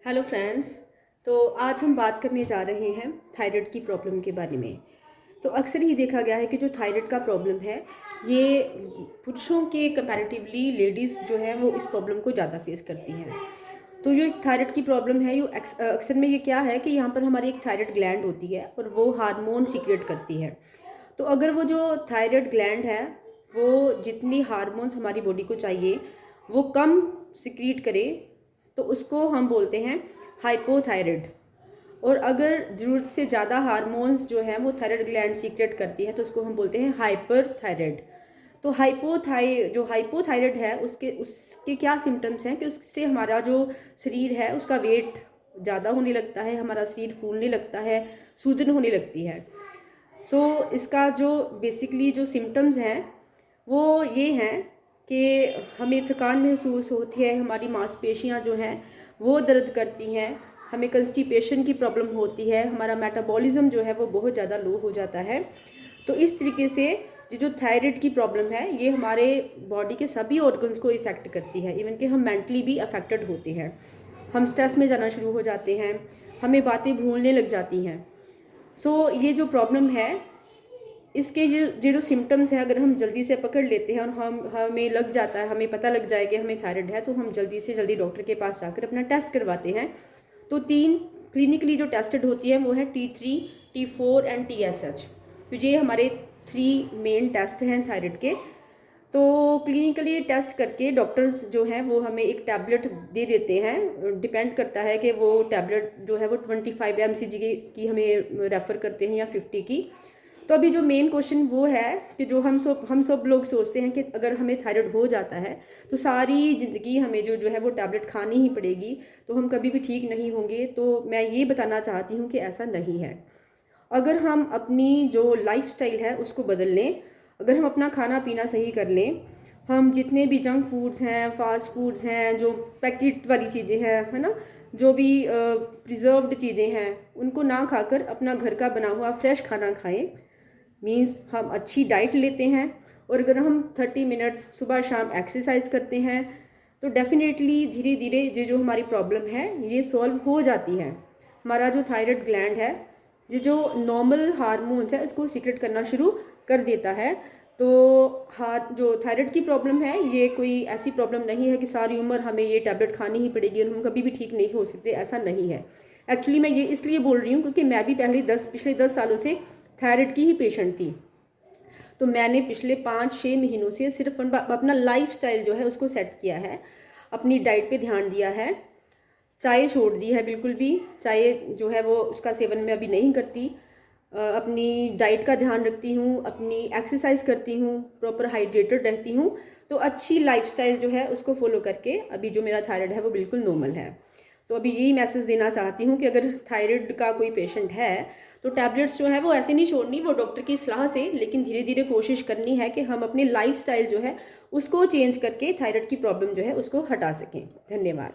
Hello friends. तो आज हम बात करने जा रहे हैं थायराइड की प्रॉब्लम के बारे में। तो अक्सर ही देखा गया है कि जो थायराइड का प्रॉब्लम है ये पुरुषों के कंपैरेटिवली लेडीज़ जो है वो इस प्रॉब्लम को ज़्यादा फेस करती हैं। तो जो थायराइड की प्रॉब्लम है ये अक्सर में ये क्या है कि यहाँ पर हमारी एक थायराइड ग्लैंड होती है और वो हार्मोन सीक्रेट करती है। तो अगर वो जो थायराइड ग्लैंड है वो जितनी हार्मोन्स हमारी बॉडी को चाहिए वो कम सीक्रेट करे तो उसको हम बोलते हैं हाइपोथायराइड। और अगर ज़रूरत से ज़्यादा हार्मोन्स जो है वो थायराइड ग्लैंड सीक्रेट करती है तो उसको हम बोलते हैं हाइपरथायराइड। तो जो हाइपोथायराइड है उसके उसके क्या सिम्टम्स हैं कि उससे हमारा जो शरीर है उसका वेट ज़्यादा होने लगता है, हमारा शरीर फूलने लगता है, सूजन होने लगती है। इसका जो बेसिकली जो सिम्टम्स हैं वो ये हैं कि हमें थकान महसूस होती है, हमारी मांसपेशियां जो हैं वो दर्द करती हैं, हमें कंस्टिपेशन की प्रॉब्लम होती है, हमारा मेटाबॉलिज्म जो है वो बहुत ज़्यादा लो हो जाता है। तो इस तरीके से ये जो थायराइड की प्रॉब्लम है ये हमारे बॉडी के सभी ऑर्गन्स को इफ़ेक्ट करती है। इवन कि हम मेंटली भी अफेक्टेड होते हैं, हम स्ट्रेस में जाना शुरू हो जाते हैं, हमें बातें भूलने लग जाती हैं। ये जो प्रॉब्लम है इसके जो सिम्टम्स हैं अगर हम जल्दी से पकड़ लेते हैं और हमें लग जाता है, हमें पता लग जाए कि हमें थायराइड है तो हम जल्दी से जल्दी डॉक्टर के पास जाकर अपना टेस्ट करवाते हैं। तो 3 क्लिनिकली जो टेस्टेड होती है वो है T3, T4 एंड TSH। तो ये हमारे 3 मेन टेस्ट हैं थायराइड के। तो क्लिनिकली टेस्ट करके डॉक्टर्स जो हैं वो हमें एक टैबलेट दे देते हैं। डिपेंड करता है कि वो टैबलेट जो है वो 25 mcg की हमें रेफ़र करते हैं या 50 की। तो अभी जो मेन क्वेश्चन वो है कि जो हम सब लोग सोचते हैं कि अगर हमें थायराइड हो जाता है तो सारी ज़िंदगी हमें जो है वो टैबलेट खानी ही पड़ेगी, तो हम कभी भी ठीक नहीं होंगे। तो मैं ये बताना चाहती हूँ कि ऐसा नहीं है। अगर हम अपनी जो लाइफस्टाइल है उसको बदल लें, अगर हम अपना खाना पीना सही कर लें, हम जितने भी जंक फूड्स हैं, फास्ट फूड्स हैं, जो पैकेट वाली चीज़ें हैं, है ना, जो भी प्रिजर्व्ड चीज़ें हैं उनको ना खाकर अपना घर का बना हुआ फ्रेश खाना खाएं, मीन्स हम अच्छी डाइट लेते हैं और अगर हम 30 मिनट्स सुबह शाम एक्सरसाइज करते हैं तो डेफिनेटली धीरे धीरे ये जो हमारी प्रॉब्लम है ये सॉल्व हो जाती है। हमारा जो थायराइड ग्लैंड है ये जो नॉर्मल हार्मोन्स है इसको सीक्रेट करना शुरू कर देता है। तो हाँ, जो थायराइड की प्रॉब्लम है ये कोई ऐसी प्रॉब्लम नहीं है कि सारी उम्र हमें ये टैबलेट खानी ही पड़ेगी और हम कभी भी ठीक नहीं हो सकते, ऐसा नहीं है। एक्चुअली मैं ये इसलिए बोल रही हूँ क्योंकि मैं भी पिछले 10 सालों से थायराइड की ही पेशेंट थी। तो मैंने पिछले 5-6 महीनों से सिर्फ अपना लाइफस्टाइल जो है उसको सेट किया है, अपनी डाइट पे ध्यान दिया है, चाय छोड़ दी है बिल्कुल भी, चाय जो है वो उसका सेवन मैं अभी नहीं करती। अपनी डाइट का ध्यान रखती हूँ, अपनी एक्सरसाइज करती हूँ, प्रॉपर हाइड्रेटेड रहती हूँ। तो अच्छी लाइफस्टाइल जो है उसको फॉलो करके अभी जो मेरा थायराइड है वो बिल्कुल नॉर्मल है। तो अभी यही मैसेज देना चाहती हूँ कि अगर थायराइड का कोई पेशेंट है तो टैबलेट्स जो है वो ऐसे नहीं छोड़नी, वो डॉक्टर की सलाह से, लेकिन धीरे धीरे कोशिश करनी है कि हम अपनी लाइफस्टाइल जो है उसको चेंज करके थायराइड की प्रॉब्लम जो है उसको हटा सकें। धन्यवाद।